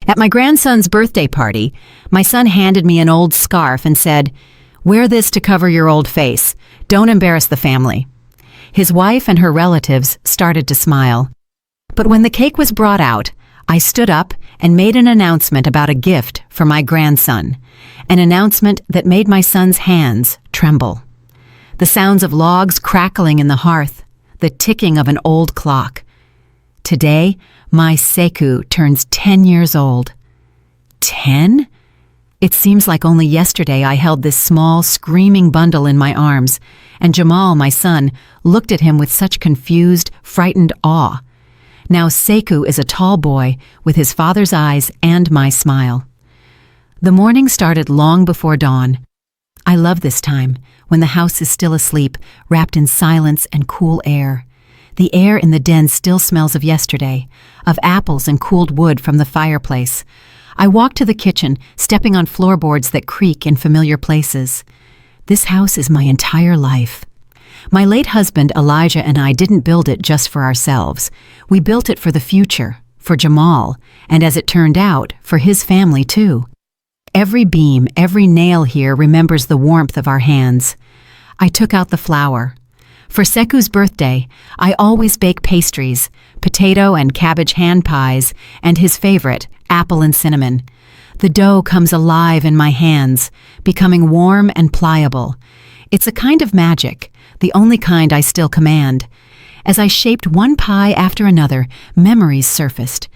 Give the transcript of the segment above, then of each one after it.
At my grandson's birthday party, my son handed me an old scarf and said, "Wear this to cover your old face. Don't embarrass the family." His wife and her relatives started to smile. But when the cake was brought out, I stood up and made an announcement about a gift for my grandson, an announcement that made my son's hands tremble. The sounds of logs crackling in the hearth, the ticking of an old clock. Today, my Sekou turns 10 years old. 10? It seems like only yesterday I held this small, screaming bundle in my arms, and Jamal, my son, looked at him with such confused, frightened awe. Now Sekou is a tall boy with his father's eyes and my smile. The morning started long before dawn. I love this time, when the house is still asleep, wrapped in silence and cool air. The air in the den still smells of yesterday, of apples and cooled wood from the fireplace. I walk to the kitchen, stepping on floorboards that creak in familiar places. This house is my entire life. My late husband, Elijah, and I didn't build it just for ourselves. We built it for the future, for Jamal, and as it turned out, for his family too. Every beam, every nail here remembers the warmth of our hands. I took out the flour. For Sekou's birthday, I always bake pastries, potato and cabbage hand pies, and his favorite, apple and cinnamon. The dough comes alive in my hands, becoming warm and pliable. It's a kind of magic, the only kind I still command. As I shaped one pie after another, memories surfaced.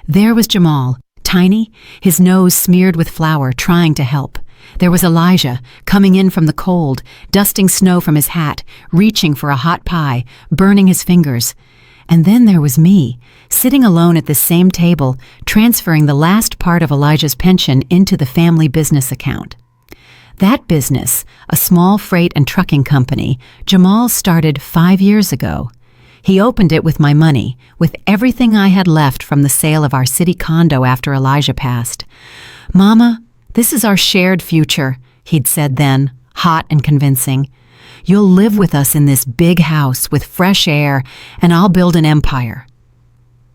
There was Jamal, tiny, his nose smeared with flour, trying to help. There was Elijah, coming in from the cold, dusting snow from his hat, reaching for a hot pie, burning his fingers. And then there was me, sitting alone at the same table, transferring the last part of Elijah's pension into the family business account. That business, a small freight and trucking company, Jamal started 5 years ago. He opened it with my money, with everything I had left from the sale of our city condo after Elijah passed. "Mama, this is our shared future," he'd said then, hot and convincing. "You'll live with us in this big house with fresh air, and I'll build an empire."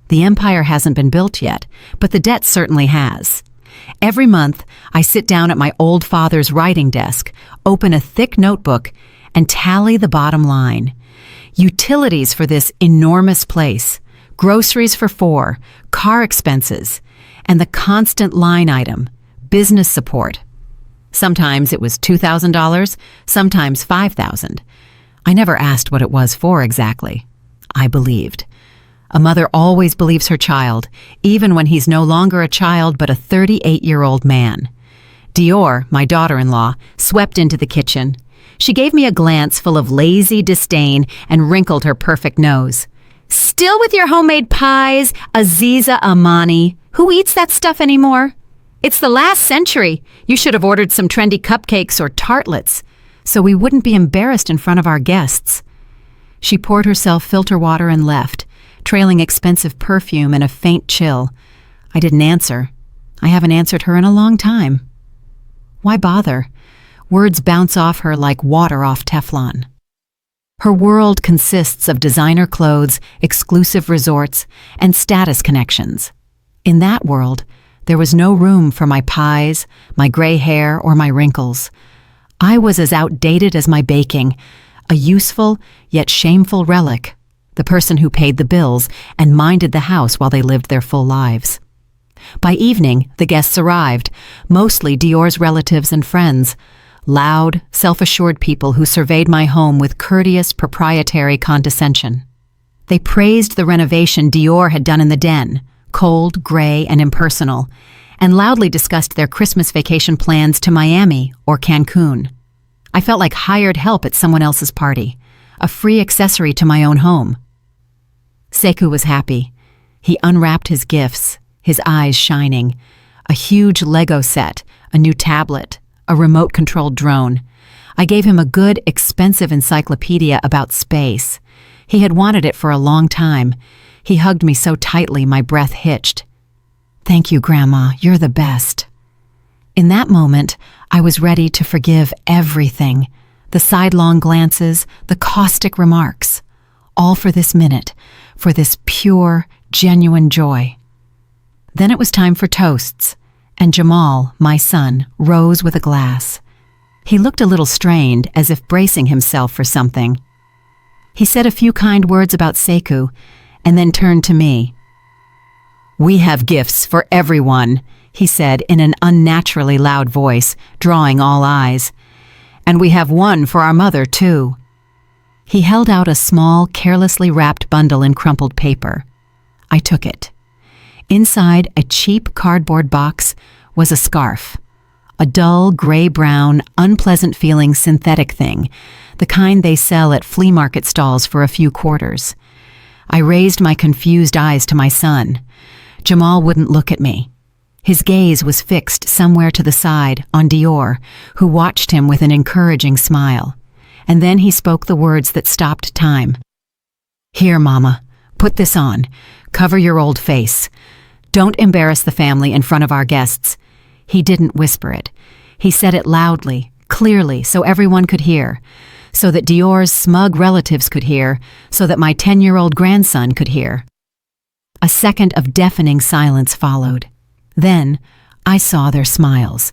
The empire hasn't been built yet, but the debt certainly has. Every month, I sit down at my old father's writing desk, open a thick notebook, and tally the bottom line. Utilities for this enormous place, groceries for 4, car expenses, and the constant line item, business support. Sometimes it was $2,000, sometimes $5,000. I never asked what it was for exactly. I believed. A mother always believes her child, even when he's no longer a child but a 38-year-old man. Dior, my daughter-in-law, swept into the kitchen. She gave me a glance full of lazy disdain and wrinkled her perfect nose. "Still with your homemade pies, Aziza Amani? Who eats that stuff anymore? It's the last century. You should have ordered some trendy cupcakes or tartlets, so we wouldn't be embarrassed in front of our guests." She poured herself filter water and left, trailing expensive perfume and a faint chill. I didn't answer. I haven't answered her in a long time. Why bother? Words bounce off her like water off Teflon. Her world consists of designer clothes, exclusive resorts, and status connections. In that world, there was no room for my pies, my gray hair, or my wrinkles. I was as outdated as my baking, a useful yet shameful relic, the person who paid the bills and minded the house while they lived their full lives. By evening, the guests arrived, mostly Dior's relatives and friends, loud, self-assured people who surveyed my home with courteous, proprietary condescension. They praised the renovation Dior had done in the den, cold, gray, and impersonal, and loudly discussed their Christmas vacation plans to Miami or Cancun. I felt like hired help at someone else's party, a free accessory to my own home. Sekou was happy. He unwrapped his gifts, his eyes shining. A huge Lego set, a new tablet, a remote-controlled drone. I gave him a good, expensive encyclopedia about space. He had wanted it for a long time. He hugged me so tightly my breath hitched. "Thank you, Grandma. You're the best." In that moment, I was ready to forgive everything. The sidelong glances, the caustic remarks. All for this minute, for this pure, genuine joy. Then it was time for toasts, and Jamal, my son, rose with a glass. He looked a little strained, as if bracing himself for something. He said a few kind words about Sekou, and then turned to me. "We have gifts for everyone," he said in an unnaturally loud voice, drawing all eyes. "And we have one for our mother, too." He held out a small, carelessly wrapped bundle in crumpled paper. I took it. Inside a cheap cardboard box was a scarf, a dull, gray-brown, unpleasant-feeling synthetic thing, the kind they sell at flea market stalls for a few quarters. I raised my confused eyes to my son. Jamal wouldn't look at me. His gaze was fixed somewhere to the side on Dior, who watched him with an encouraging smile. And then he spoke the words that stopped time. "Here, Mama, put this on. Cover your old face. Don't embarrass the family in front of our guests." He didn't whisper it. He said it loudly, clearly, so everyone could hear, so that Dior's smug relatives could hear, so that my 10-year-old grandson could hear. A second of deafening silence followed. Then I saw their smiles.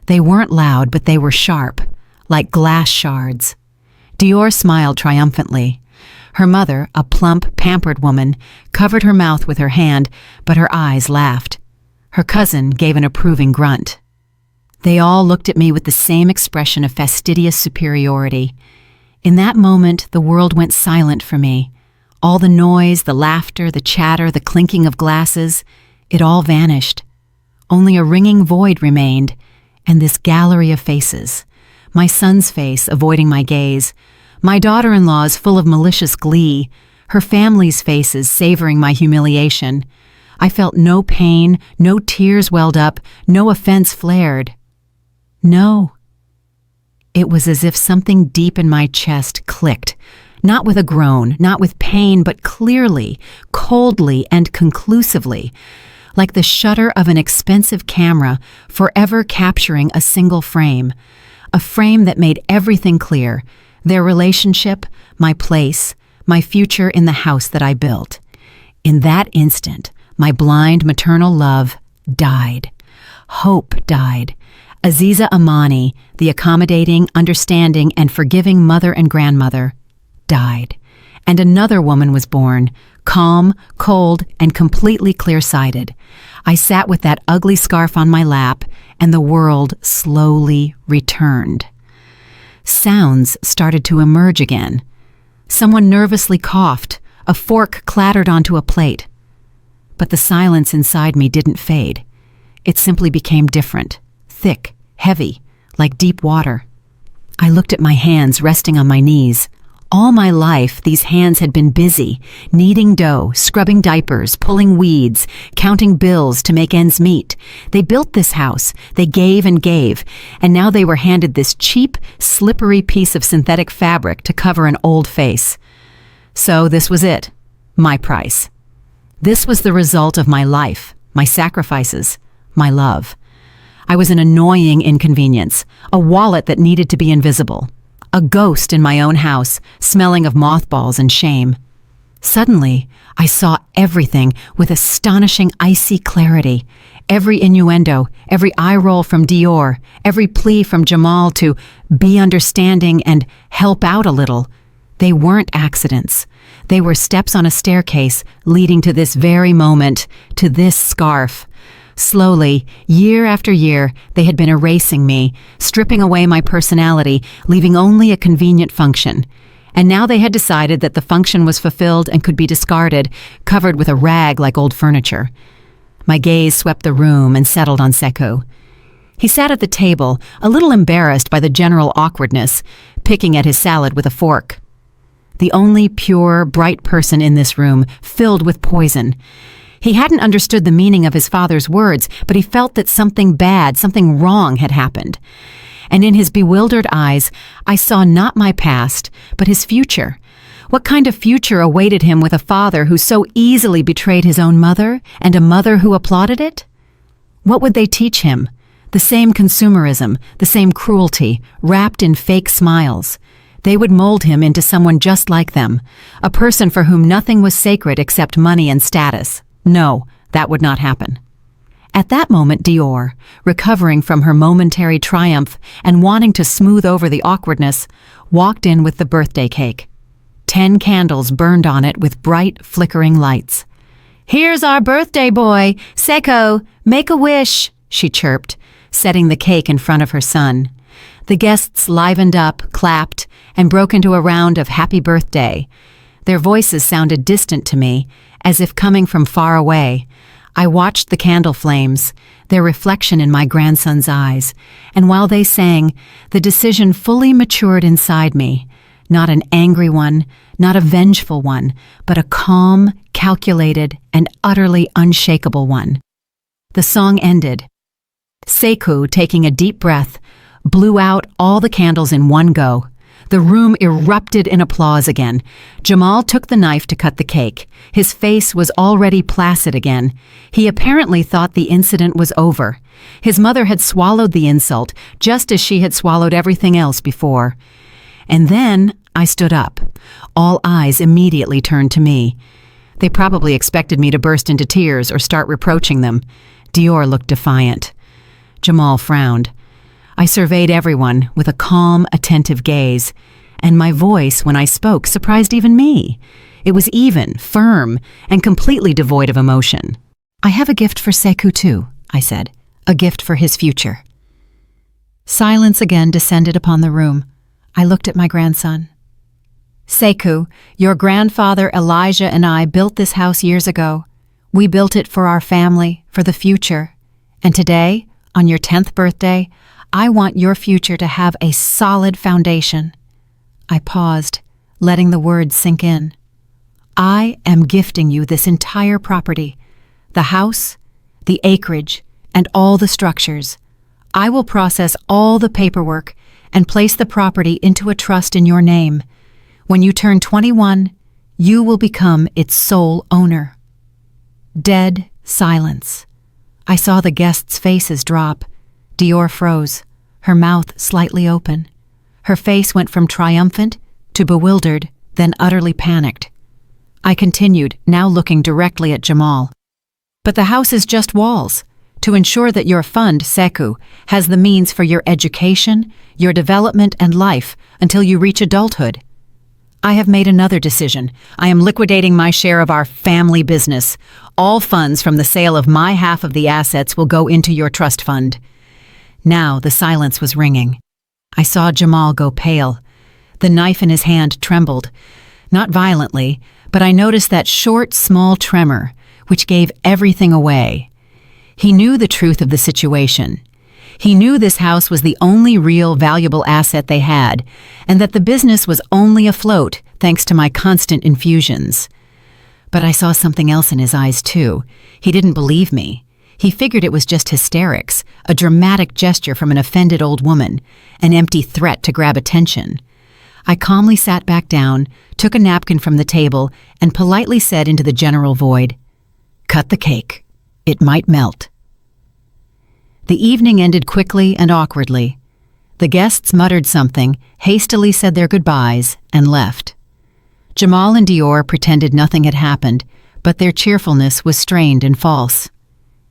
They weren't loud, but they were sharp, like glass shards. Dior smiled triumphantly. Her mother, a plump, pampered woman, covered her mouth with her hand, but her eyes laughed. Her cousin gave an approving grunt. They all looked at me with the same expression of fastidious superiority. In that moment, the world went silent for me. All the noise, the laughter, the chatter, the clinking of glasses, it all vanished. Only a ringing void remained, and this gallery of faces. My son's face avoiding my gaze, my daughter-in-law's full of malicious glee, her family's faces savoring my humiliation. I felt no pain, no tears welled up, no offense flared. No. It was as if something deep in my chest clicked, not with a groan, not with pain, but clearly, coldly, and conclusively, like the shutter of an expensive camera forever capturing a single frame, a frame that made everything clear, their relationship, my place, my future in the house that I built. In that instant, my blind maternal love died. Hope died. Aziza Amani, the accommodating, understanding, and forgiving mother and grandmother, died. And another woman was born, calm, cold, and completely clear-sighted. I sat with that ugly scarf on my lap, and the world slowly returned. Sounds started to emerge again. Someone nervously coughed. A fork clattered onto a plate. But the silence inside me didn't fade. It simply became different, thick, heavy, like deep water. I looked at my hands resting on my knees. All my life, these hands had been busy, kneading dough, scrubbing diapers, pulling weeds, counting bills to make ends meet. They built this house, they gave, and now they were handed this cheap, slippery piece of synthetic fabric to cover an old face. So this was it, my price. This was the result of my life, my sacrifices, my love. I was an annoying inconvenience, a wallet that needed to be invisible. A ghost in my own house, smelling of mothballs and shame. Suddenly, I saw everything with astonishing icy clarity. Every innuendo, every eye roll from Dior, every plea from Jamal to be understanding and help out a little. They weren't accidents. They were steps on a staircase leading to this very moment, to this scarf. Slowly, year after year, they had been erasing me, stripping away my personality, leaving only a convenient function. And now they had decided that the function was fulfilled and could be discarded, covered with a rag like old furniture. My gaze swept the room and settled on Sekou. He sat at the table, a little embarrassed by the general awkwardness, picking at his salad with a fork. The only pure, bright person in this room, filled with poison. He hadn't understood the meaning of his father's words, but he felt that something bad, something wrong had happened. And in his bewildered eyes, I saw not my past, but his future. What kind of future awaited him with a father who so easily betrayed his own mother, and a mother who applauded it? What would they teach him? The same consumerism, the same cruelty, wrapped in fake smiles. They would mold him into someone just like them, a person for whom nothing was sacred except money and status. No, that would not happen. At that moment, Dior, recovering from her momentary triumph and wanting to smooth over the awkwardness, walked in with the birthday cake. 10 candles burned on it with bright, flickering lights. "Here's our birthday boy, Sekou, make a wish," she chirped, setting the cake in front of her son. The guests livened up, clapped, and broke into a round of happy birthday. Their voices sounded distant to me, as if coming from far away. I watched the candle flames, their reflection in my grandson's eyes, and while they sang, the decision fully matured inside me. Not an angry one, not a vengeful one, but a calm, calculated, and utterly unshakable one. The song ended. Sekou, taking a deep breath, blew out all the candles in one go. The room erupted in applause again. Jamal took the knife to cut the cake. His face was already placid again. He apparently thought the incident was over. His mother had swallowed the insult, just as she had swallowed everything else before. And then I stood up. All eyes immediately turned to me. They probably expected me to burst into tears or start reproaching them. Dior looked defiant. Jamal frowned. I surveyed everyone with a calm, attentive gaze, and my voice, when I spoke, surprised even me. It was even, firm, and completely devoid of emotion. "I have a gift for Sekou too," I said. "A gift for his future." Silence again descended upon the room. I looked at my grandson. "Sekou, your grandfather Elijah and I built this house years ago. We built it for our family, for the future. And today, on your 10th birthday, I want your future to have a solid foundation." I paused, letting the words sink in. "I am gifting you this entire property, the house, the acreage, and all the structures. I will process all the paperwork and place the property into a trust in your name. When you turn 21, you will become its sole owner." Dead silence. I saw the guests' faces drop. Dior froze, her mouth slightly open. Her face went from triumphant to bewildered, then utterly panicked. I continued, now looking directly at Jamal. "But the house is just walls. To ensure that your fund, Sekou, has the means for your education, your development, and life until you reach adulthood. I have made another decision. I am liquidating my share of our family business. All funds from the sale of my half of the assets will go into your trust fund." Now the silence was ringing. I saw Jamal go pale. The knife in his hand trembled. Not violently, but I noticed that short, small tremor, which gave everything away. He knew the truth of the situation. He knew this house was the only real valuable asset they had, and that the business was only afloat thanks to my constant infusions. But I saw something else in his eyes, too. He didn't believe me. He figured it was just hysterics, a dramatic gesture from an offended old woman, an empty threat to grab attention. I calmly sat back down, took a napkin from the table, and politely said into the general void, "Cut the cake. It might melt." The evening ended quickly and awkwardly. The guests muttered something, hastily said their goodbyes, and left. Jamal and Dior pretended nothing had happened, but their cheerfulness was strained and false.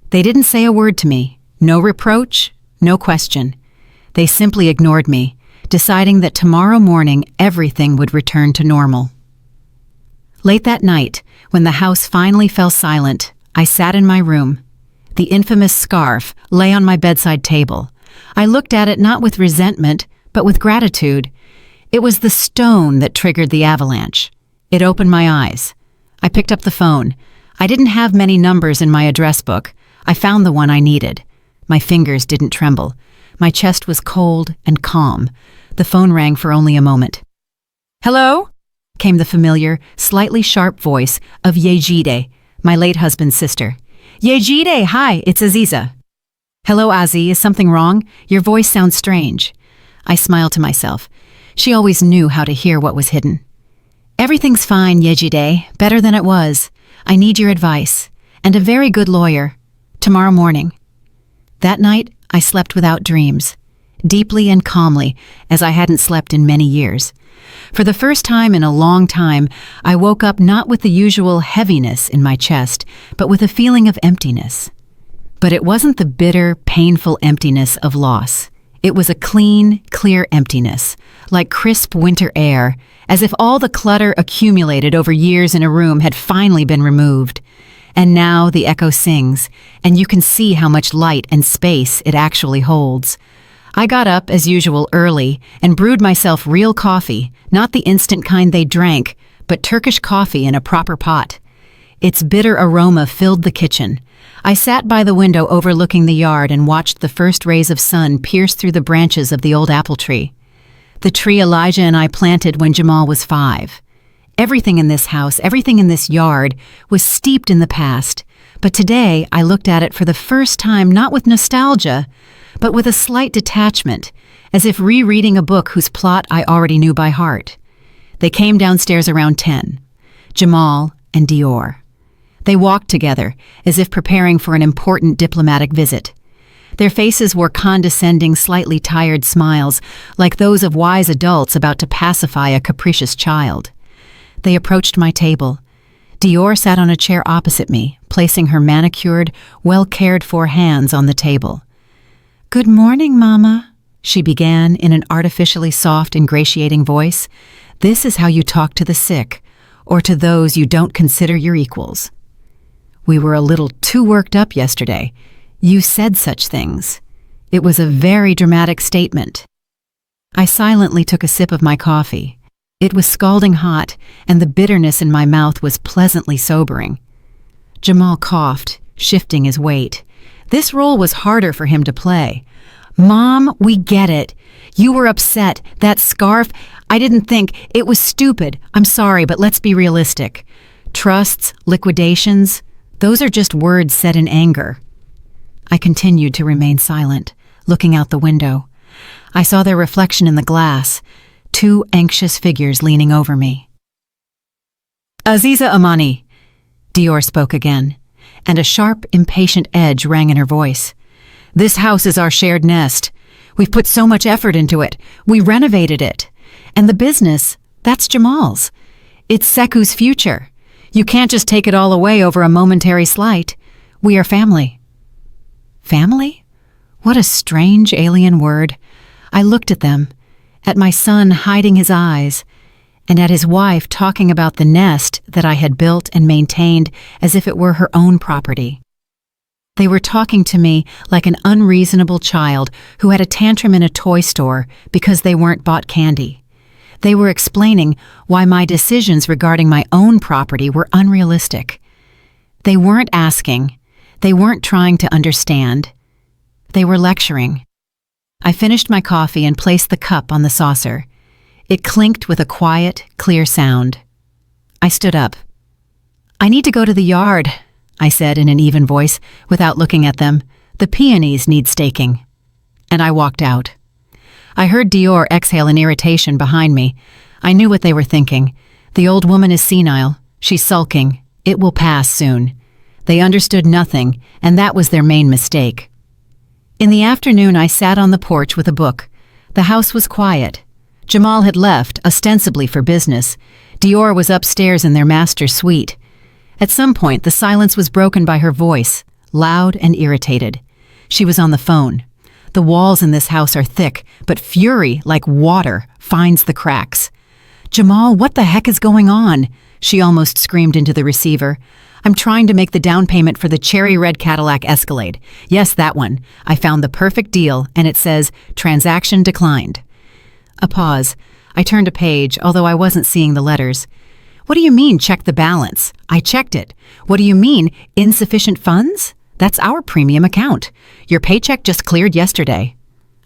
They didn't say a word to me, no reproach, no question. They simply ignored me, deciding that tomorrow morning everything would return to normal. Late that night, when the house finally fell silent, I sat in my room. The infamous scarf lay on my bedside table. I looked at it not with resentment, but with gratitude. It was the stone that triggered the avalanche. It opened my eyes. I picked up the phone. I didn't have many numbers in my address book. I found the one I needed. My fingers didn't tremble. My chest was cold and calm. The phone rang for only a moment. "Hello?" came the familiar, slightly sharp voice of Yejide, my late husband's sister. "Yejide, hi, it's Aziza." "Hello, Azi, is something wrong? Your voice sounds strange." I smiled to myself. She always knew how to hear what was hidden. "Everything's fine, Yejide, better than it was. I need your advice, and a very good lawyer. Tomorrow morning." That night, I slept without dreams, deeply and calmly, as I hadn't slept in many years. For the first time in a long time, I woke up not with the usual heaviness in my chest, but with a feeling of emptiness. But it wasn't the bitter, painful emptiness of loss. It was a clean, clear emptiness, like crisp winter air, as if all the clutter accumulated over years in a room had finally been removed. And now the echo sings, and you can see how much light and space it actually holds. I got up, as usual, early and brewed myself real coffee, not the instant kind they drank, but Turkish coffee in a proper pot. Its bitter aroma filled the kitchen. I sat by the window overlooking the yard and watched the first rays of sun pierce through the branches of the old apple tree. The tree Elijah and I planted when Jamal was 5. Everything in this house, everything in this yard, was steeped in the past. But today I looked at it for the first time not with nostalgia, but with a slight detachment, as if rereading a book whose plot I already knew by heart. They came downstairs around 10. Jamal and Dior. They walked together, as if preparing for an important diplomatic visit. Their faces wore condescending, slightly tired smiles, like those of wise adults about to pacify a capricious child. They approached my table. Dior sat on a chair opposite me, placing her manicured, well-cared-for hands on the table. "Good morning, Mama," she began in an artificially soft, ingratiating voice. "This is how you talk to the sick, or to those you don't consider your equals. We were a little too worked up yesterday. You said such things. It was a very dramatic statement." I silently took a sip of my coffee. It was scalding hot, and the bitterness in my mouth was pleasantly sobering. Jamal coughed, shifting his weight. This role was harder for him to play. "Mom, we get it. You were upset. That scarf, I didn't think. It was stupid. I'm sorry, but let's be realistic. Trusts, liquidations, those are just words said in anger." I continued to remain silent, looking out the window. I saw their reflection in the glass, 2 anxious figures leaning over me. "Aziza Amani," Dior spoke again, and a sharp, impatient edge rang in her voice. "This house is our shared nest. We've put so much effort into it. We renovated it. And the business, that's Jamal's. It's Seku's future. You can't just take it all away over a momentary slight. We are family." Family? What a strange alien word. I looked at them, at my son hiding his eyes, and at his wife talking about the nest that I had built and maintained as if it were her own property. They were talking to me like an unreasonable child who had a tantrum in a toy store because they weren't bought candy. They were explaining why my decisions regarding my own property were unrealistic. They weren't asking. They weren't trying to understand. They were lecturing. I finished my coffee and placed the cup on the saucer. It clinked with a quiet, clear sound. I stood up. "I need to go to the yard," I said in an even voice, without looking at them. "The peonies need staking." And I walked out. I heard Dior exhale in irritation behind me. I knew what they were thinking. The old woman is senile. She's sulking. It will pass soon. They understood nothing, and that was their main mistake. In the afternoon, I sat on the porch with a book. The house was quiet. Jamal had left, ostensibly for business. Dior was upstairs in their master's suite. At some point, the silence was broken by her voice, loud and irritated. She was on the phone. The walls in this house are thick, but fury, like water, finds the cracks. "Jamal, what the heck is going on?" she almost screamed into the receiver. "I'm trying to make the down payment for the cherry red Cadillac Escalade. Yes, that one. I found the perfect deal, and it says, transaction declined." A pause. I turned a page, although I wasn't seeing the letters. "What do you mean, check the balance? I checked it. What do you mean, insufficient funds? That's our premium account. Your paycheck just cleared yesterday."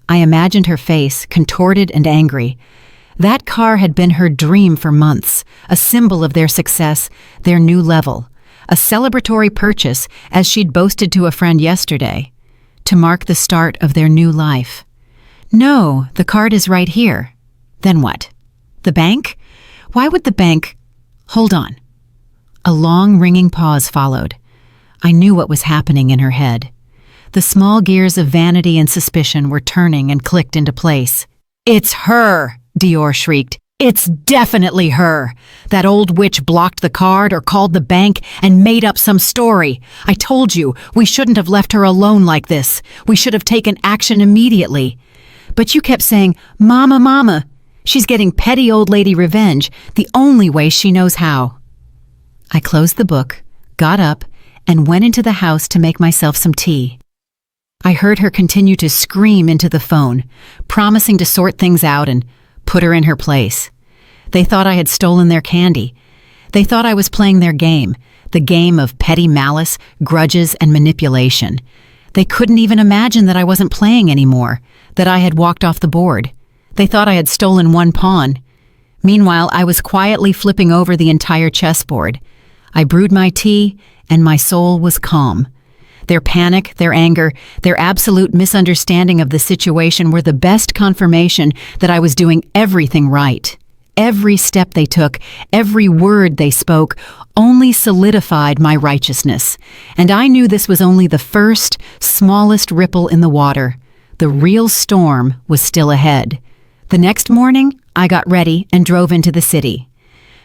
I imagined her face, contorted and angry. That car had been her dream for months, a symbol of their success, their new level. A celebratory purchase, as she'd boasted to a friend yesterday, to mark the start of their new life. "No, the card is right here." Then what? The bank? Why would the bank... Hold on. A long, ringing pause followed. I knew what was happening in her head. The small gears of vanity and suspicion were turning and clicked into place. "It's her!" Dior shrieked. It's definitely her. That old witch blocked the card or called the bank and made up some story. I told you, we shouldn't have left her alone like this. We should have taken action immediately. But you kept saying, Mama, Mama. She's getting petty old lady revenge the only way she knows how. I closed the book, got up, and went into the house to make myself some tea. I heard her continue to scream into the phone, promising to sort things out and put her in her place. They thought I had stolen their candy. They thought I was playing their game, the game of petty malice, grudges, and manipulation. They couldn't even imagine that I wasn't playing anymore, that I had walked off the board. They thought I had stolen one pawn. Meanwhile, I was quietly flipping over the entire chessboard. I brewed my tea, and my soul was calm. Their panic, their anger, their absolute misunderstanding of the situation were the best confirmation that I was doing everything right. Every step they took, every word they spoke, only solidified my righteousness. And I knew this was only the first, smallest ripple in the water. The real storm was still ahead. The next morning, I got ready and drove into the city.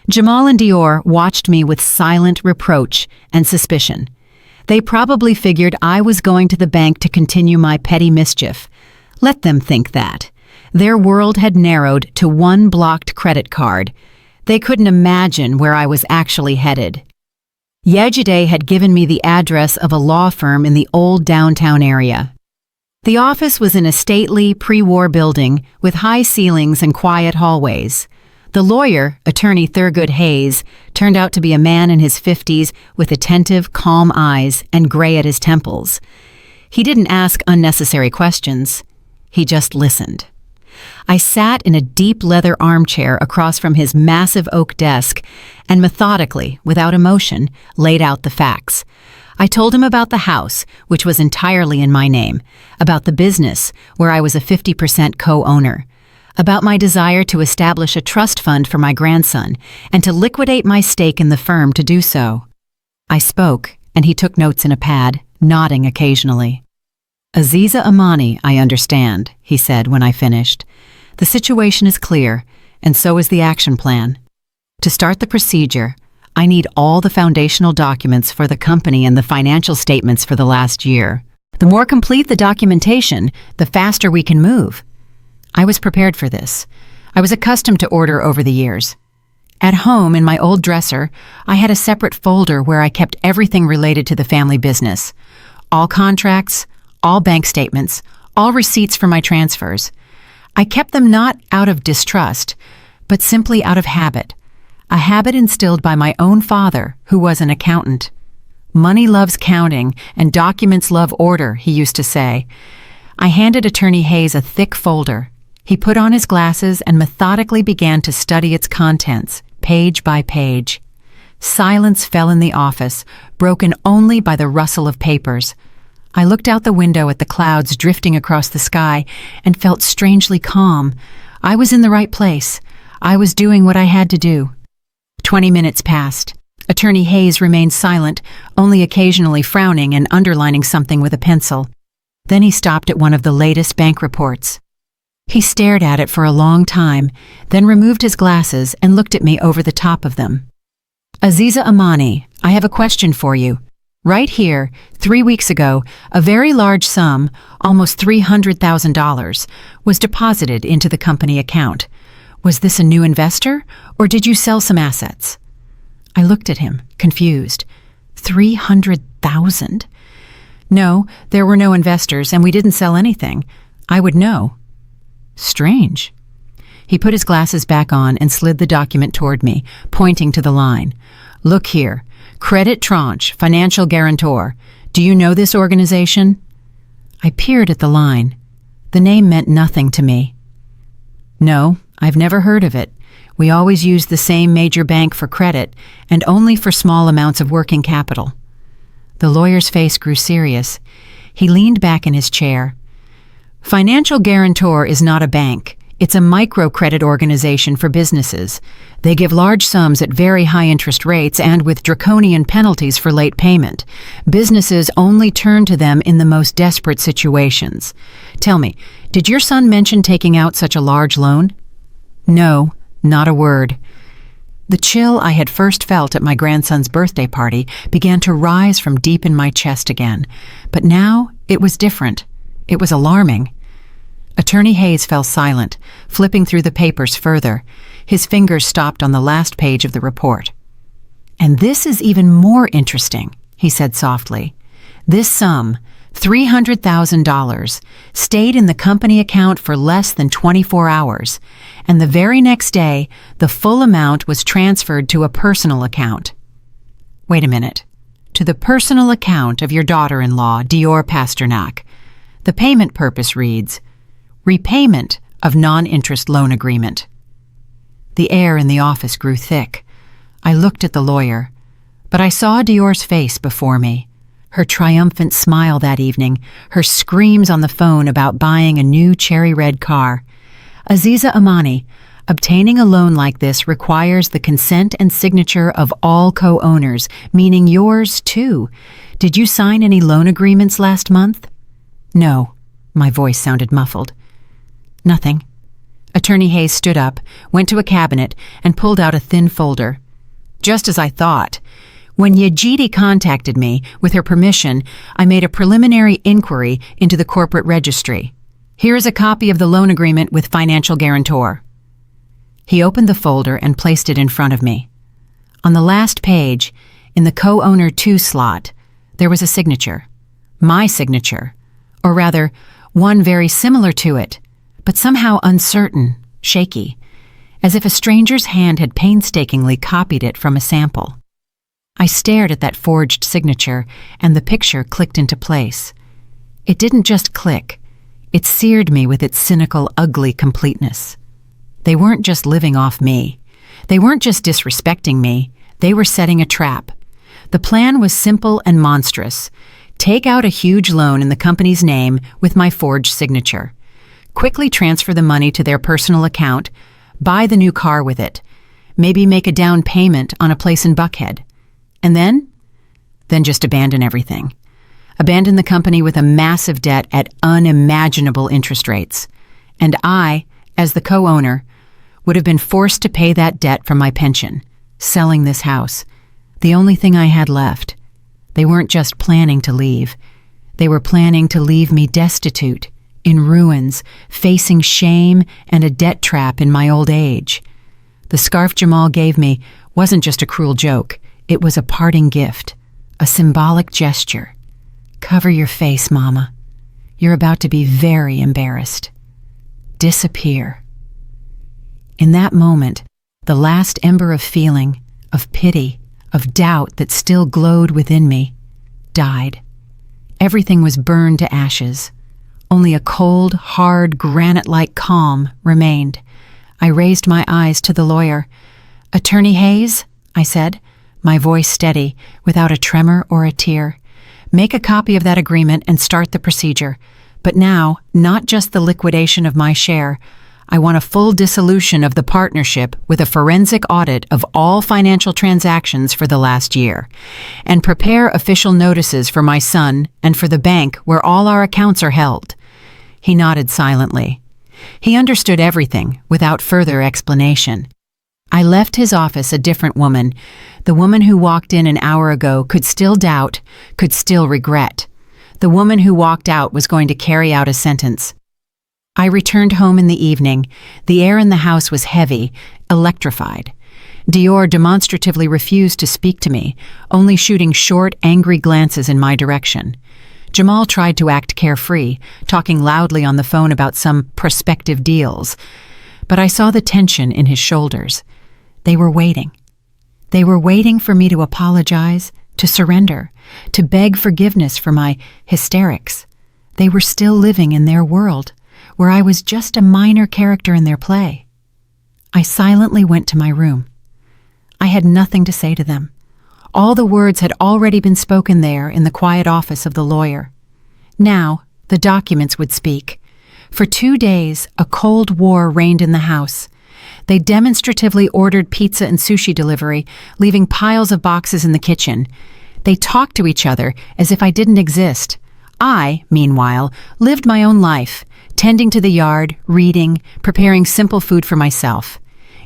Jamal and Dior watched me with silent reproach and suspicion. They probably figured I was going to the bank to continue my petty mischief. Let them think that. Their world had narrowed to one blocked credit card. They couldn't imagine where I was actually headed. Yejide had given me the address of a law firm in the old downtown area. The office was in a stately, pre-war building with high ceilings and quiet hallways. The lawyer, attorney Thurgood Hayes, turned out to be a man in his 50s with attentive, calm eyes and gray at his temples. He didn't ask unnecessary questions. He just listened. I sat in a deep leather armchair across from his massive oak desk and methodically, without emotion, laid out the facts. I told him about the house, which was entirely in my name, about the business, where I was a 50% co-owner, about my desire to establish a trust fund for my grandson and to liquidate my stake in the firm to do so. I spoke, and he took notes in a pad, nodding occasionally. Aziza Amani, I understand, he said when I finished. The situation is clear, and so is the action plan. To start the procedure, I need all the foundational documents for the company and the financial statements for the last year. The more complete the documentation, the faster we can move. I was prepared for this. I was accustomed to order over the years. At home, in my old dresser, I had a separate folder where I kept everything related to the family business. All contracts, all bank statements, all receipts for my transfers. I kept them not out of distrust, but simply out of habit. A habit instilled by my own father, who was an accountant. Money loves counting, and documents love order, he used to say. I handed Attorney Hayes a thick folder. He put on his glasses and methodically began to study its contents, page by page. Silence fell in the office, broken only by the rustle of papers. I looked out the window at the clouds drifting across the sky and felt strangely calm. I was in the right place. I was doing what I had to do. 20 minutes passed. Attorney Hayes remained silent, only occasionally frowning and underlining something with a pencil. Then he stopped at one of the latest bank reports. He stared at it for a long time, then removed his glasses and looked at me over the top of them. Aziza Amani, I have a question for you. Right here, 3 weeks ago, a very large sum, almost $300,000, was deposited into the company account. Was this a new investor, or did you sell some assets? I looked at him, confused. 300,000? No, there were no investors, and we didn't sell anything. I would know. Strange. He put his glasses back on and slid the document toward me, pointing to the line. Look here. Credit Tranche, Financial Guarantor. Do you know this organization? I peered at the line. The name meant nothing to me. No, I've never heard of it. We always use the same major bank for credit, and only for small amounts of working capital. The lawyer's face grew serious. He leaned back in his chair. Financial Guarantor is not a bank. It's a microcredit organization for businesses. They give large sums at very high interest rates and with draconian penalties for late payment. Businesses only turn to them in the most desperate situations. Tell me, did your son mention taking out such a large loan? No, Not a word. The chill I had first felt at my grandson's birthday party began to rise from deep in my chest again, but now it was different. It was alarming. Attorney Hayes fell silent, flipping through the papers further. His fingers stopped on the last page of the report. "And this is even more interesting," he said softly. "This sum, $300,000, stayed in the company account for less than 24 hours, and the very next day, the full amount was transferred to a personal account." Wait a minute. "To the personal account of your daughter-in-law, Dior Pasternak. The payment purpose reads, repayment of non-interest loan agreement." The air in the office grew thick. I looked at the lawyer, but I saw Dior's face before me. Her triumphant smile that evening, her screams on the phone about buying a new cherry-red car. "Aziza Amani, obtaining a loan like this requires the consent and signature of all co-owners, meaning yours too. Did you sign any loan agreements last month?" "No." My voice sounded muffled. "Nothing." Attorney Hayes stood up, went to a cabinet, and pulled out a thin folder. "Just as I thought. When Yejidi contacted me, with her permission, I made a preliminary inquiry into the corporate registry. Here is a copy of the loan agreement with financial guarantor." He opened the folder and placed it in front of me. On the last page, in the co-owner 2 slot, there was a signature. My signature. Or rather, one very similar to it, but somehow uncertain, shaky, as if a stranger's hand had painstakingly copied it from a sample. I stared at that forged signature, and the picture clicked into place. It didn't just click. It seared me with its cynical, ugly completeness. They weren't just living off me. They weren't just disrespecting me. They were setting a trap. The plan was simple and monstrous. Take out a huge loan in the company's name with my forged signature. Quickly transfer the money to their personal account, buy the new car with it, maybe make a down payment on a place in Buckhead. And then just abandon everything. Abandon the company with a massive debt at unimaginable interest rates. And I, as the co-owner, would have been forced to pay that debt from my pension, selling this house, the only thing I had left. They weren't just planning to leave. They were planning to leave me destitute, in ruins, facing shame and a debt trap in my old age. The scarf Jamal gave me wasn't just a cruel joke. It was a parting gift, a symbolic gesture. Cover your face, Mama. You're about to be very embarrassed. Disappear. In that moment, the last ember of feeling, of pity, of doubt that still glowed within me, died. Everything was burned to ashes. Only a cold, hard, granite-like calm remained. I raised my eyes to the lawyer. "Attorney Hayes," I said, my voice steady, without a tremor or a tear. "Make a copy of that agreement and start the procedure. But now, not just the liquidation of my share. I want a full dissolution of the partnership with a forensic audit of all financial transactions for the last year. And prepare official notices for my son and for the bank where all our accounts are held." He nodded silently. He understood everything without further explanation. I left his office a different woman. The woman who walked in an hour ago could still doubt, could still regret. The woman who walked out was going to carry out a sentence. I returned home in the evening. The air in the house was heavy, electrified. Dior demonstratively refused to speak to me, only shooting short, angry glances in my direction. Jamal tried to act carefree, talking loudly on the phone about some prospective deals. But I saw the tension in his shoulders. They were waiting. They were waiting for me to apologize, to surrender, to beg forgiveness for my hysterics. They were still living in their world, where I was just a minor character in their play. I silently went to my room. I had nothing to say to them. All the words had already been spoken there in the quiet office of the lawyer. Now, the documents would speak. For 2 days, a cold war reigned in the house. They demonstratively ordered pizza and sushi delivery, leaving piles of boxes in the kitchen. They talked to each other as if I didn't exist. I, meanwhile, lived my own life, tending to the yard, reading, preparing simple food for myself.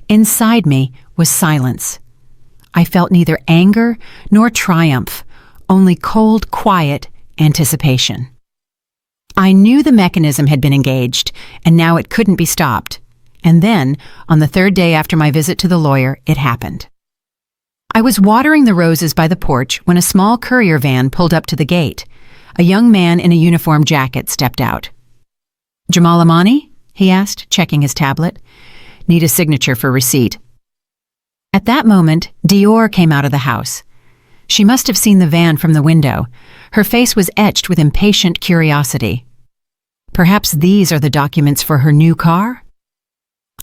Inside me was silence. I felt neither anger nor triumph, only cold, quiet anticipation. I knew the mechanism had been engaged, and now it couldn't be stopped. And then, on the third day after my visit to the lawyer, it happened. I was watering the roses by the porch when a small courier van pulled up to the gate. A young man in a uniform jacket stepped out. "Jamal Amani?" he asked, checking his tablet. "Need a signature for receipt." At that moment, Dior came out of the house. She must have seen the van from the window. Her face was etched with impatient curiosity. "Perhaps these are the documents for her new car?"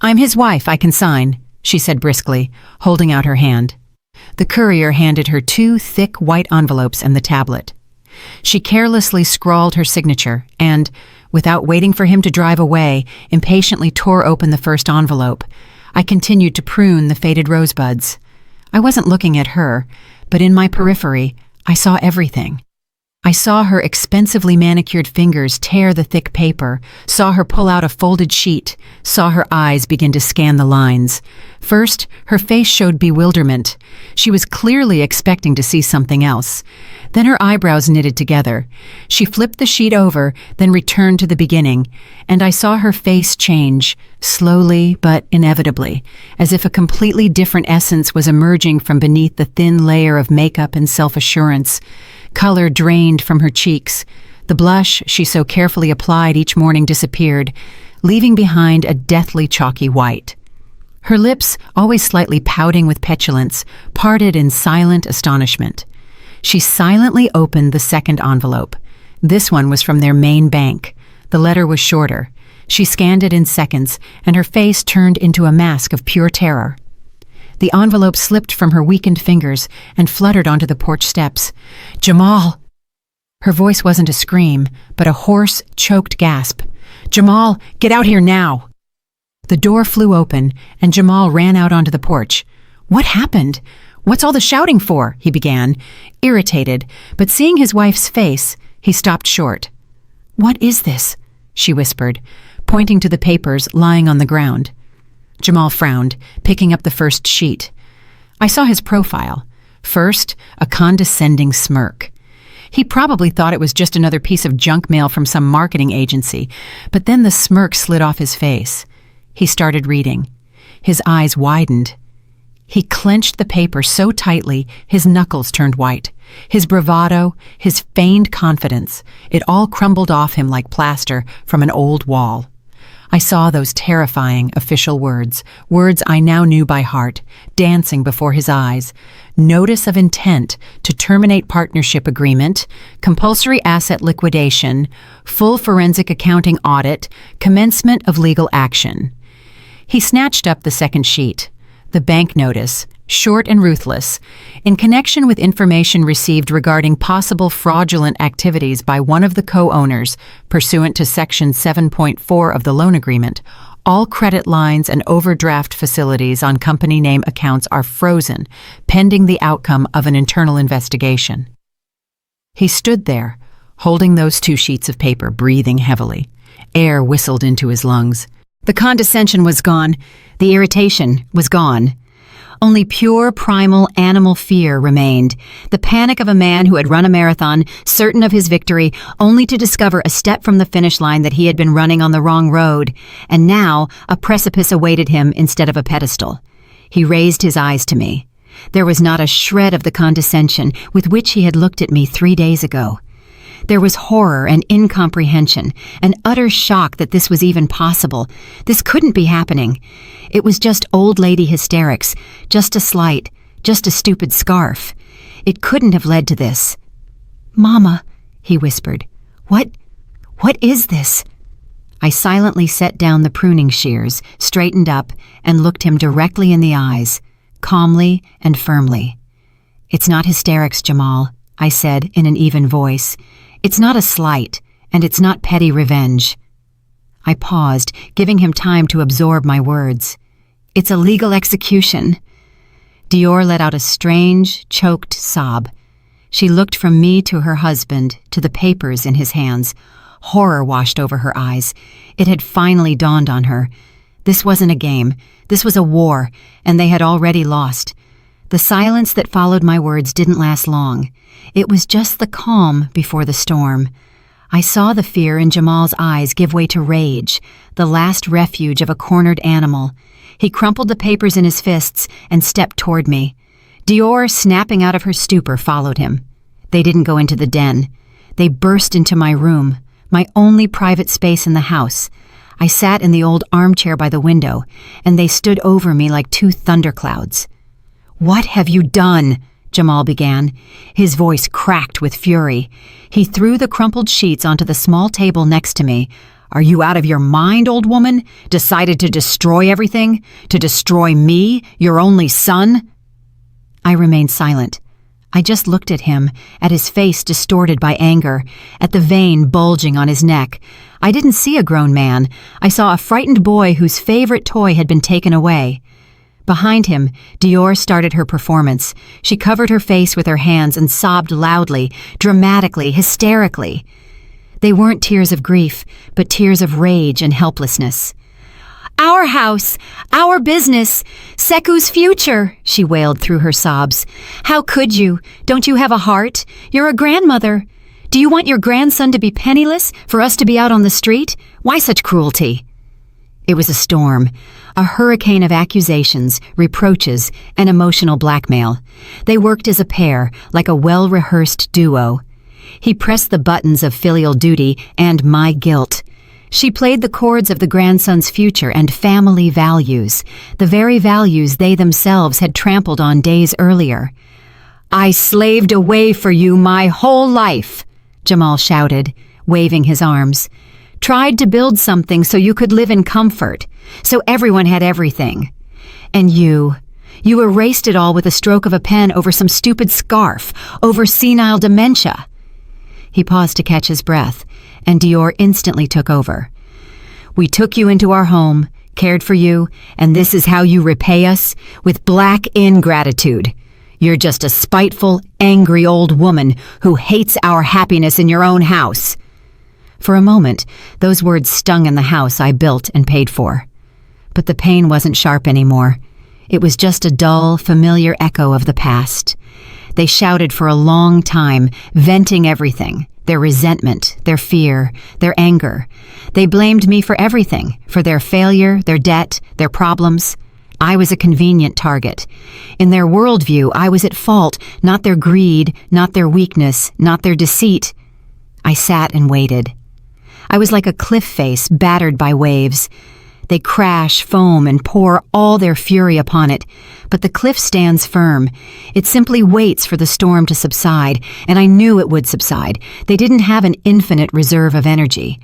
"I'm his wife, I can sign," she said briskly, holding out her hand. The courier handed her 2 thick white envelopes and the tablet. She carelessly scrawled her signature and, without waiting for him to drive away, impatiently tore open the first envelope. I continued to prune the faded rosebuds. I wasn't looking at her, but in my periphery, I saw everything. I saw her expensively manicured fingers tear the thick paper, saw her pull out a folded sheet, saw her eyes begin to scan the lines. First, her face showed bewilderment. She was clearly expecting to see something else. Then her eyebrows knitted together. She flipped the sheet over, then returned to the beginning, and I saw her face change, slowly but inevitably, as if a completely different essence was emerging from beneath the thin layer of makeup and self-assurance. Color drained from her cheeks. The blush she so carefully applied each morning disappeared, leaving behind a deathly chalky white. Her lips, always slightly pouting with petulance, parted in silent astonishment. She silently opened the second envelope. This one was from their main bank. The letter was shorter. She scanned it in seconds, and her face turned into a mask of pure terror. The envelope slipped from her weakened fingers and fluttered onto the porch steps. "Jamal!" Her voice wasn't a scream, but a hoarse, choked gasp. "Jamal, get out here now!" The door flew open, and Jamal ran out onto the porch. "What happened? What's all the shouting for?" he began, irritated, but seeing his wife's face, he stopped short. "What is this?" she whispered, pointing to the papers lying on the ground. Jamal frowned, picking up the first sheet. I saw his profile. First, a condescending smirk. He probably thought it was just another piece of junk mail from some marketing agency, but then the smirk slid off his face. He started reading. His eyes widened. He clenched the paper so tightly his knuckles turned white. His bravado, his feigned confidence, it all crumbled off him like plaster from an old wall. I saw those terrifying official words I now knew by heart, dancing before his eyes. Notice of intent to terminate partnership agreement, compulsory asset liquidation, full forensic accounting audit, commencement of legal action. He snatched up the second sheet. The bank notice, short and ruthless, in connection with information received regarding possible fraudulent activities by one of the co-owners, pursuant to Section 7.4 of the loan agreement, all credit lines and overdraft facilities on company name accounts are frozen, pending the outcome of an internal investigation. He stood there, holding those 2 sheets of paper, breathing heavily. Air whistled into his lungs. The condescension was gone. The irritation was gone. Only pure, primal, animal fear remained. The panic of a man who had run a marathon, certain of his victory, only to discover a step from the finish line that he had been running on the wrong road, and now a precipice awaited him instead of a pedestal. He raised his eyes to me. There was not a shred of the condescension with which he had looked at me 3 days ago. There was horror and incomprehension, an utter shock that this was even possible. This couldn't be happening. It was just old lady hysterics, just a slight, just a stupid scarf. It couldn't have led to this. "Mama," he whispered, What is this?" I silently set down the pruning shears, straightened up, and looked him directly in the eyes, calmly and firmly. "It's not hysterics, Jamal," I said in an even voice. "It's not a slight, and it's not petty revenge." I paused, giving him time to absorb my words. "It's a legal execution." Dior let out a strange, choked sob. She looked from me to her husband, to the papers in his hands. Horror washed over her eyes. It had finally dawned on her. This wasn't a game. This was a war, and they had already lost. The silence that followed my words didn't last long. It was just the calm before the storm. I saw the fear in Jamal's eyes give way to rage, the last refuge of a cornered animal. He crumpled the papers in his fists and stepped toward me. Dior, snapping out of her stupor, followed him. They didn't go into the den. They burst into my room, my only private space in the house. I sat in the old armchair by the window, and they stood over me like two thunderclouds. "What have you done?" Jamal began. His voice cracked with fury. He threw the crumpled sheets onto the small table next to me. "Are you out of your mind, old woman? Decided to destroy everything? To destroy me, your only son?" I remained silent. I just looked at him, at his face distorted by anger, at the vein bulging on his neck. I didn't see a grown man. I saw a frightened boy whose favorite toy had been taken away. Behind him, Dior started her performance. She covered her face with her hands and sobbed loudly, dramatically, hysterically. They weren't tears of grief, but tears of rage and helplessness. "Our house, our business, Seku's future," she wailed through her sobs. "How could you? Don't you have a heart? You're a grandmother. Do you want your grandson to be penniless, for us to be out on the street? Why such cruelty?" It was a storm, a hurricane of accusations, reproaches, and emotional blackmail. They worked as a pair, like a well-rehearsed duo. He pressed the buttons of filial duty and my guilt. She played the chords of the grandson's future and family values, the very values they themselves had trampled on days earlier. "I slaved away for you my whole life," Jamal shouted, waving his arms. "Tried to build something so you could live in comfort, so everyone had everything. And you erased it all with a stroke of a pen over some stupid scarf, over senile dementia." He paused to catch his breath, and Dior instantly took over. "We took you into our home, cared for you, and this is how you repay us? With black ingratitude. You're just a spiteful, angry old woman who hates our happiness in your own house." For a moment, those words stung in the house I built and paid for. But the pain wasn't sharp anymore. It was just a dull, familiar echo of the past. They shouted for a long time, venting everything, their resentment, their fear, their anger. They blamed me for everything, for their failure, their debt, their problems. I was a convenient target. In their worldview, I was at fault, not their greed, not their weakness, not their deceit. I sat and waited. I was like a cliff face battered by waves. They crash, foam, and pour all their fury upon it, but the cliff stands firm. It simply waits for the storm to subside, and I knew it would subside. They didn't have an infinite reserve of energy.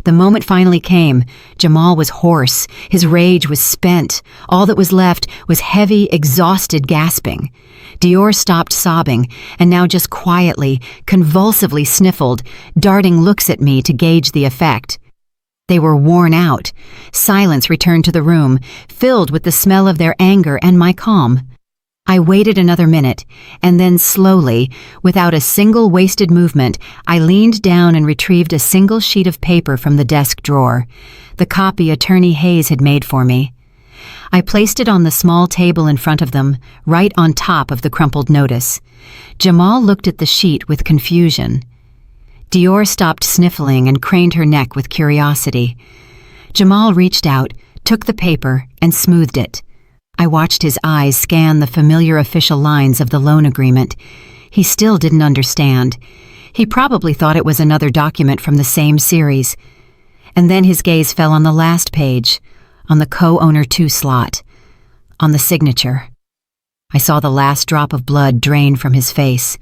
The moment finally came. Jamal was hoarse. His rage was spent. All that was left was heavy, exhausted gasping. Dior stopped sobbing, and now just quietly, convulsively sniffled, darting looks at me to gauge the effect. They were worn out. Silence returned to the room, filled with the smell of their anger and my calm. I waited another minute, and then slowly, without a single wasted movement, I leaned down and retrieved a single sheet of paper from the desk drawer, the copy Attorney Hayes had made for me. I placed it on the small table in front of them, right on top of the crumpled notice. Jamal looked at the sheet with confusion. Dior stopped sniffling and craned her neck with curiosity. Jamal reached out, took the paper, and smoothed it. I watched his eyes scan the familiar official lines of the loan agreement. He still didn't understand. He probably thought it was another document from the same series. And then his gaze fell on the last page, on the co-owner 2 slot, on the signature. I saw the last drop of blood drain from his face.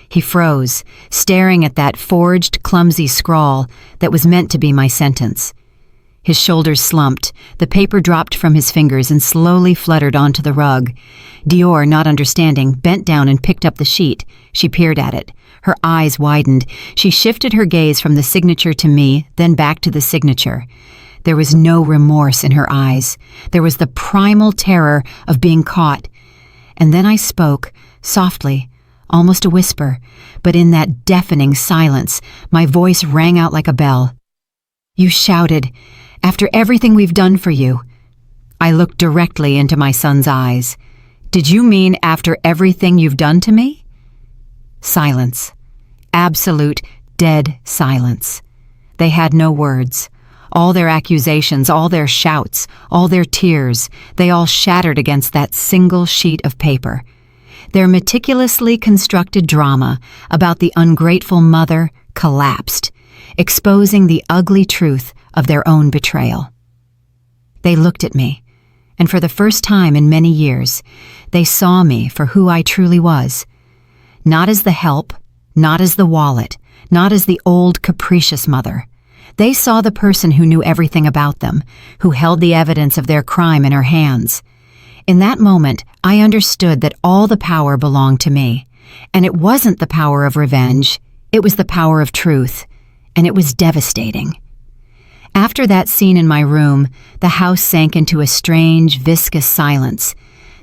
He froze, staring at that forged, clumsy scrawl that was meant to be my sentence. His shoulders slumped, the paper dropped from his fingers and slowly fluttered onto the rug. Dior, not understanding, bent down and picked up the sheet. She peered at it. Her eyes widened. She shifted her gaze from the signature to me, then back to the signature. There was no remorse in her eyes. There was the primal terror of being caught. And then I spoke, softly, almost a whisper, but in that deafening silence, my voice rang out like a bell. "You shouted, 'After everything we've done for you, I looked directly into my son's eyes. "Did you mean after everything you've done to me?" Silence. Absolute, dead silence. They had no words. All their accusations, all their shouts, all their tears, they all shattered against that single sheet of paper. Their meticulously constructed drama about the ungrateful mother collapsed, exposing the ugly truth of their own betrayal. They looked at me, and for the first time in many years, they saw me for who I truly was. Not as the help, not as the wallet, not as the old capricious mother. They saw the person who knew everything about them, who held the evidence of their crime in her hands. In that moment, I understood that all the power belonged to me, and it wasn't the power of revenge, it was the power of truth, and it was devastating. After that scene in my room, the house sank into a strange, viscous silence.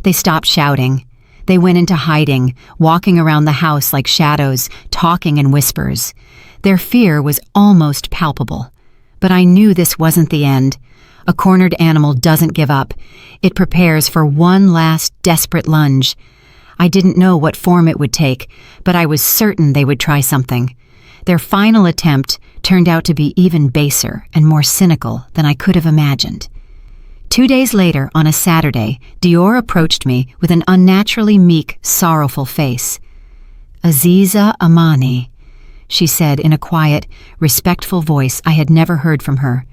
They stopped shouting. They went into hiding, walking around the house like shadows, talking in whispers. Their fear was almost palpable. But I knew this wasn't the end. A cornered animal doesn't give up. It prepares for one last desperate lunge. I didn't know what form it would take, but I was certain they would try something. Their final attempt turned out to be even baser and more cynical than I could have imagined. 2 days later, on a Saturday, Dior approached me with an unnaturally meek, sorrowful face. "Aziza Amani," she said in a quiet, respectful voice I had never heard from her.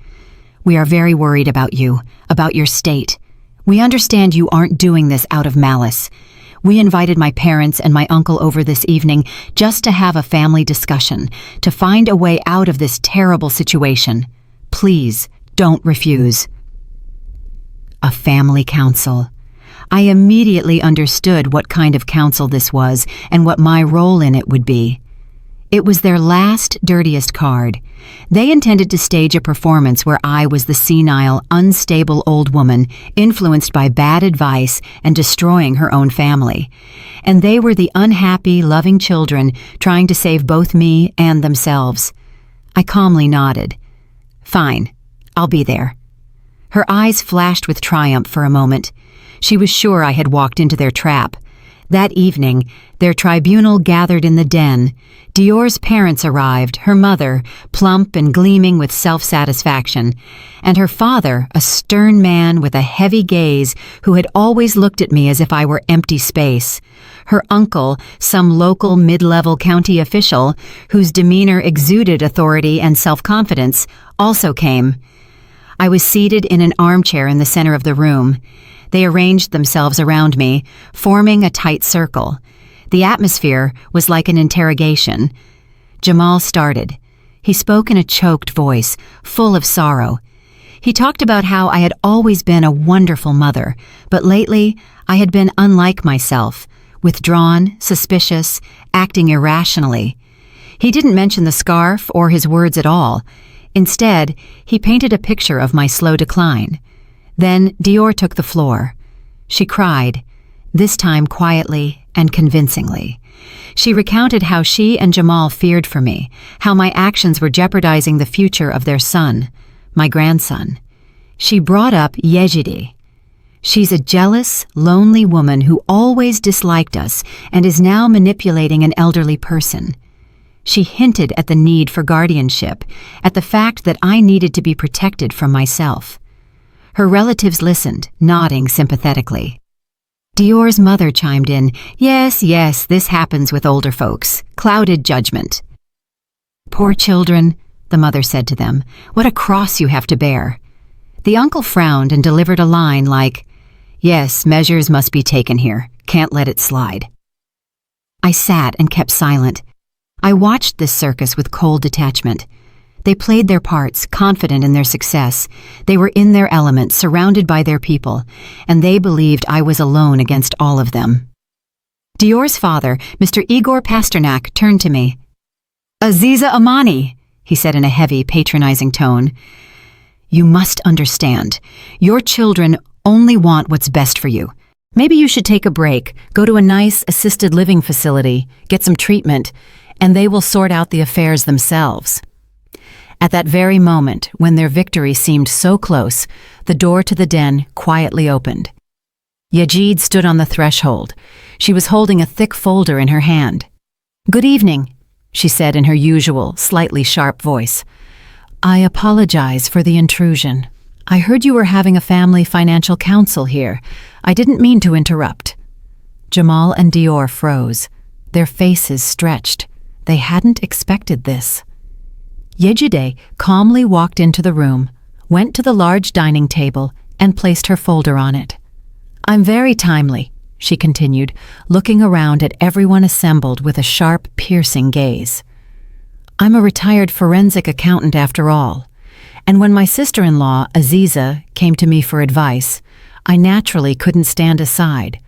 "We are very worried about you, about your state. We understand you aren't doing this out of malice. We invited my parents and my uncle over this evening just to have a family discussion, to find a way out of this terrible situation. Please, don't refuse." A family council. I immediately understood what kind of council this was and what my role in it would be. It was their last, dirtiest card. They intended to stage a performance where I was the senile, unstable old woman influenced by bad advice and destroying her own family. And they were the unhappy, loving children trying to save both me and themselves. I calmly nodded. "Fine, I'll be there." Her eyes flashed with triumph for a moment. She was sure I had walked into their trap. That evening, their tribunal gathered in the den. Dior's parents arrived, her mother, plump and gleaming with self-satisfaction, and her father, a stern man with a heavy gaze who had always looked at me as if I were empty space. Her uncle, some local mid-level county official, whose demeanor exuded authority and self-confidence, also came. I was seated in an armchair in the center of the room. They arranged themselves around me, forming a tight circle. The atmosphere was like an interrogation. Jamal started. He spoke in a choked voice, full of sorrow. He talked about how I had always been a wonderful mother, but lately I had been unlike myself, withdrawn, suspicious, acting irrationally. He didn't mention the scarf or his words at all. Instead, he painted a picture of my slow decline. Then Dior took the floor. She cried, this time quietly and convincingly. She recounted how she and Jamal feared for me, how my actions were jeopardizing the future of their son, my grandson. She brought up Yejide. She's a jealous, lonely woman who always disliked us and is now manipulating an elderly person. She hinted at the need for guardianship, at the fact that I needed to be protected from myself. Her relatives listened, nodding sympathetically. Dior's mother chimed in, yes, this happens with older folks. Clouded judgment. Poor children, the mother said to them. What a cross you have to bear. The uncle frowned and delivered a line like, yes, measures must be taken here. Can't let it slide. I sat and kept silent. I watched this circus with cold detachment. They played their parts, confident in their success. They were in their element, surrounded by their people, and they believed I was alone against all of them. Dior's father, Mr. Igor Pasternak, turned to me. Aziza Amani, he said in a heavy, patronizing tone. You must understand. Your children only want what's best for you. Maybe you should take a break, go to a nice assisted living facility, get some treatment, and they will sort out the affairs themselves. At that very moment, when their victory seemed so close, the door to the den quietly opened. Yejide stood on the threshold. She was holding a thick folder in her hand. "Good evening," she said in her usual, slightly sharp voice. "I apologize for the intrusion. I heard you were having a family financial council here. I didn't mean to interrupt." Jamal and Dior froze. Their faces stretched. They hadn't expected this. Yejide calmly walked into the room, went to the large dining table, and placed her folder on it. "I'm very timely," she continued, looking around at everyone assembled with a sharp, piercing gaze. "I'm a retired forensic accountant after all, and when my sister-in-law, Aziza, came to me for advice, I naturally couldn't stand aside.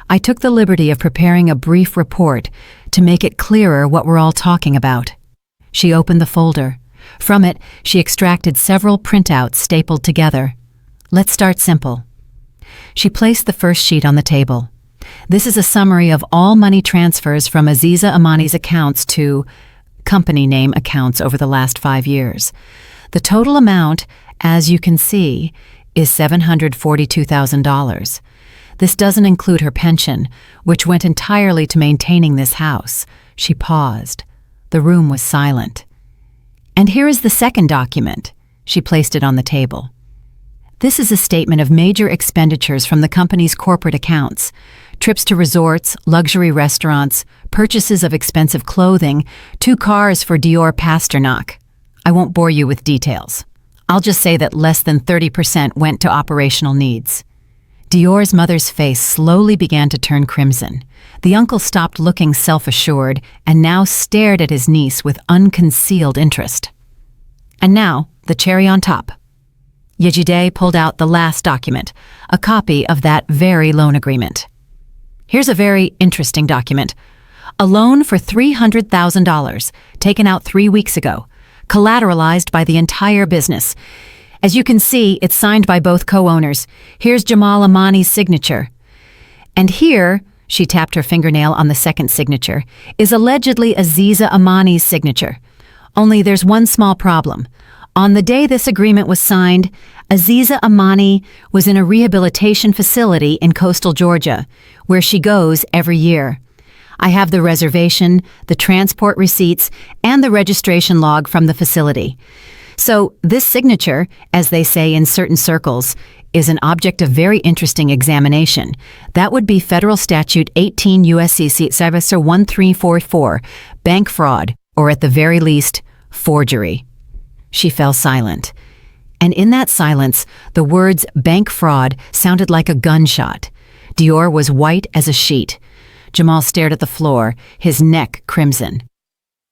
I took the liberty of preparing a brief report to make it clearer what we're all talking about." She opened the folder. From it, she extracted several printouts stapled together. "Let's start simple." She placed the first sheet on the table. "This is a summary of all money transfers from Aziza Amani's accounts to company name accounts over the last 5 years. The total amount, as you can see, is $742,000. This doesn't include her pension, which went entirely to maintaining this house." She paused. The room was silent. "And here is the second document." She placed it on the table. "This is a statement of major expenditures from the company's corporate accounts. Trips to resorts, luxury restaurants, purchases of expensive clothing, 2 cars for Dior Pasternak. I won't bore you with details. I'll just say that less than 30% went to operational needs." Dior's mother's face slowly began to turn crimson. The uncle stopped looking self-assured and now stared at his niece with unconcealed interest. "And now, the cherry on top." Yejide pulled out the last document, a copy of that very loan agreement. "Here's a very interesting document. A loan for $300,000, taken out 3 weeks ago, collateralized by the entire business. As you can see, it's signed by both co-owners. Here's Jamal Amani's signature. And here," she tapped her fingernail on the second signature, "is allegedly Aziza Amani's signature. Only there's one small problem. On the day this agreement was signed, Aziza Amani was in a rehabilitation facility in coastal Georgia, where she goes every year. I have the reservation, the transport receipts, and the registration log from the facility. So this signature, as they say in certain circles, is an object of very interesting examination. That would be Federal Statute 18 U.S.C. 1344, bank fraud, or at the very least, forgery." She fell silent. And in that silence, the words bank fraud sounded like a gunshot. Dior was white as a sheet. Jamal stared at the floor, his neck crimson.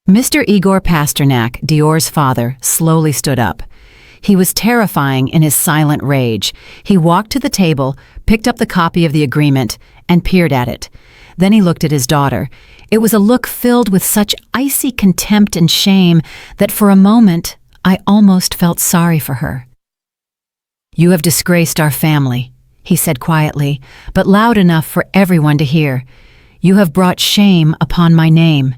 Mr. Igor Pasternak, Dior's father, slowly stood up. He was terrifying in his silent rage. He walked to the table, picked up the copy of the agreement, and peered at it. Then he looked at his daughter. It was a look filled with such icy contempt and shame that for a moment I almost felt sorry for her. "You have disgraced our family," he said quietly, but loud enough for everyone to hear. "You have brought shame upon my name."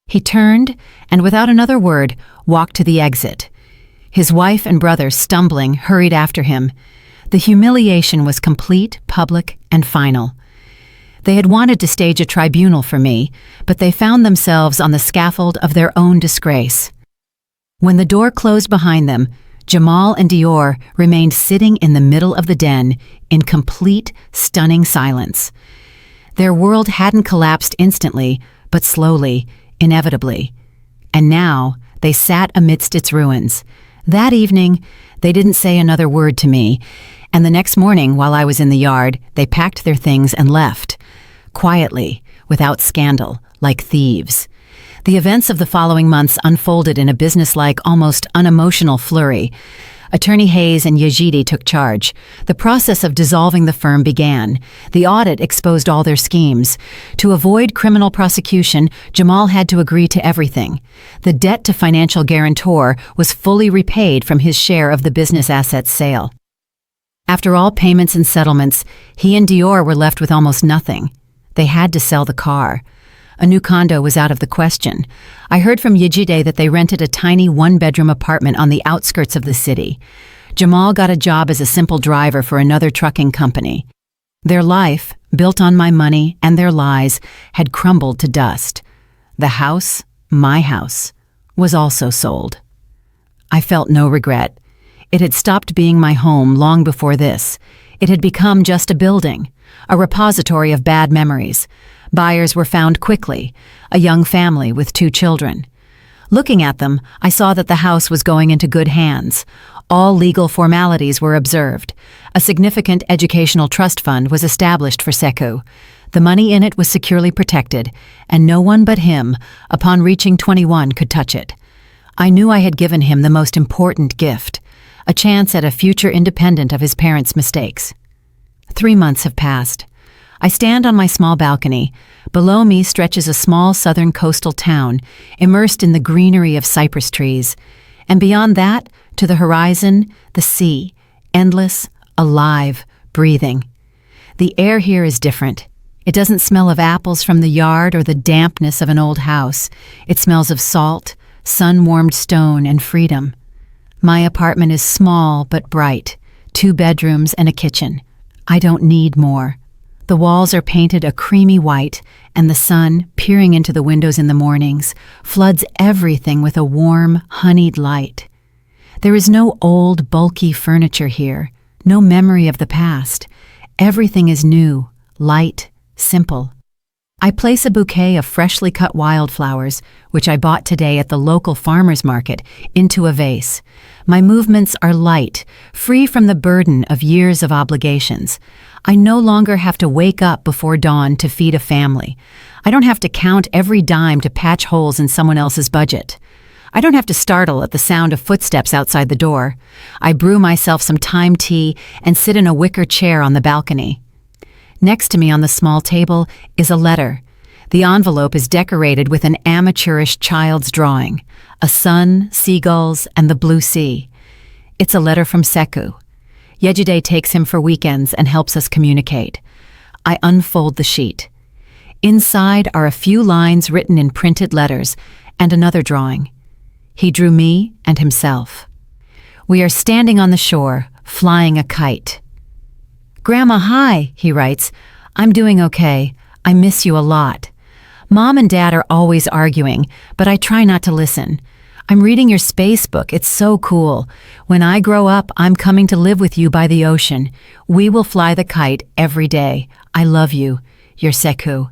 He turned and, without another word, walked to the exit. His wife and brother, stumbling, hurried after him. The humiliation was complete, public, and final. They had wanted to stage a tribunal for me, but they found themselves on the scaffold of their own disgrace. When the door closed behind them, Jamal and Dior remained sitting in the middle of the den in complete, stunning silence. Their world hadn't collapsed instantly, but slowly, inevitably. And now they sat amidst its ruins. That evening, they didn't say another word to me, and the next morning, while I was in the yard, they packed their things and left. Quietly, without scandal, like thieves. The events of the following months unfolded in a businesslike, almost unemotional flurry. Attorney Hayes and Yejide took charge. The process of dissolving the firm began. The audit exposed all their schemes. To avoid criminal prosecution, Jamal had to agree to everything. The debt to financial guarantor was fully repaid from his share of the business assets sale. After all payments and settlements, he and Dior were left with almost nothing. They had to sell the car. A new condo was out of the question. I heard from Yejide that they rented a tiny one-bedroom apartment on the outskirts of the city. Jamal got a job as a simple driver for another trucking company. Their life, built on my money and their lies, had crumbled to dust. The house, my house, was also sold. I felt no regret. It had stopped being my home long before this. It had become just a building, a repository of bad memories. Buyers were found quickly, a young family with 2 children. Looking at them, I saw that the house was going into good hands. All legal formalities were observed. A significant educational trust fund was established for Sekou. The money in it was securely protected, and no one but him, upon reaching 21, could touch it. I knew I had given him the most important gift, a chance at a future independent of his parents' mistakes. 3 months have passed. I stand on my small balcony. Below me stretches a small southern coastal town, immersed in the greenery of cypress trees. And beyond that, to the horizon, the sea, endless, alive, breathing. The air here is different. It doesn't smell of apples from the yard or the dampness of an old house. It smells of salt, sun-warmed stone, and freedom. My apartment is small but bright, 2 bedrooms and a kitchen. I don't need more. The walls are painted a creamy white, and the sun, peering into the windows in the mornings, floods everything with a warm, honeyed light. There is no old, bulky furniture here, no memory of the past. Everything is new, light, simple. I place a bouquet of freshly cut wildflowers, which I bought today at the local farmer's market, into a vase. My movements are light, free from the burden of years of obligations. I no longer have to wake up before dawn to feed a family. I don't have to count every dime to patch holes in someone else's budget. I don't have to startle at the sound of footsteps outside the door. I brew myself some thyme tea and sit in a wicker chair on the balcony. Next to me on the small table is a letter. The envelope is decorated with an amateurish child's drawing, a sun, seagulls, and the blue sea. It's a letter from Sekou. Yejide takes him for weekends and helps us communicate. I unfold the sheet. Inside are a few lines written in printed letters and another drawing. He drew me and himself. We are standing on the shore, flying a kite. "Grandma, hi," he writes. "I'm doing okay. I miss you a lot. Mom and Dad are always arguing, but I try not to listen. I'm reading your space book. It's so cool. When I grow up, I'm coming to live with you by the ocean. We will fly the kite every day. I love you. Your Sekou."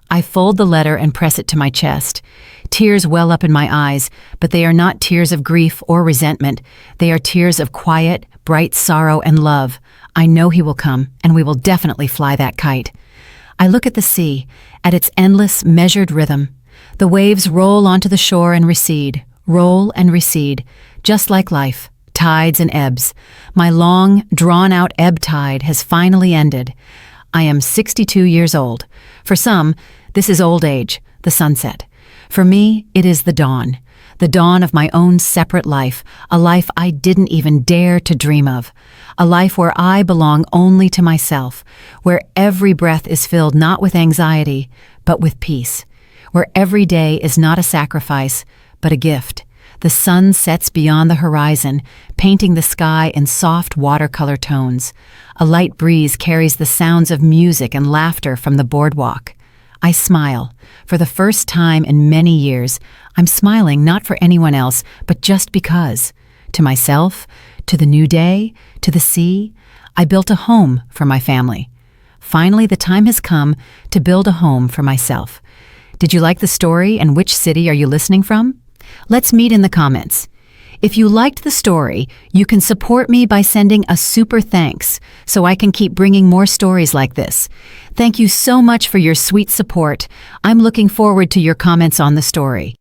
I fold the letter and press it to my chest. Tears well up in my eyes, but they are not tears of grief or resentment. They are tears of quiet, bright sorrow and love. I know he will come, and we will definitely fly that kite. I look at the sea, at its endless, measured rhythm. The waves roll onto the shore and recede, roll and recede, just like life, tides and ebbs. My long, drawn-out ebb tide has finally ended. I am 62 years old. For some, this is old age, the sunset. For me, it is the dawn of my own separate life, a life I didn't even dare to dream of, a life where I belong only to myself, where every breath is filled not with anxiety, but with peace, where every day is not a sacrifice, but a gift. The sun sets beyond the horizon, painting the sky in soft watercolor tones. A light breeze carries the sounds of music and laughter from the boardwalk. I smile. For the first time in many years, I'm smiling not for anyone else, but just because. To myself, to the new day, to the sea. I built a home for my family. Finally, the time has come to build a home for myself. Did you like the story, and which city are you listening from? Let's meet in the comments. If you liked the story, you can support me by sending a super thanks so I can keep bringing more stories like this. Thank you so much for your sweet support. I'm looking forward to your comments on the story.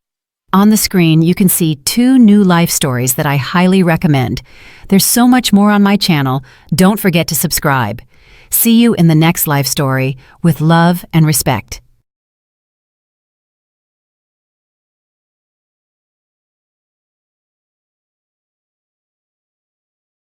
On the screen, you can see 2 new life stories that I highly recommend. There's so much more on my channel. Don't forget to subscribe. See you in the next life story with love and respect.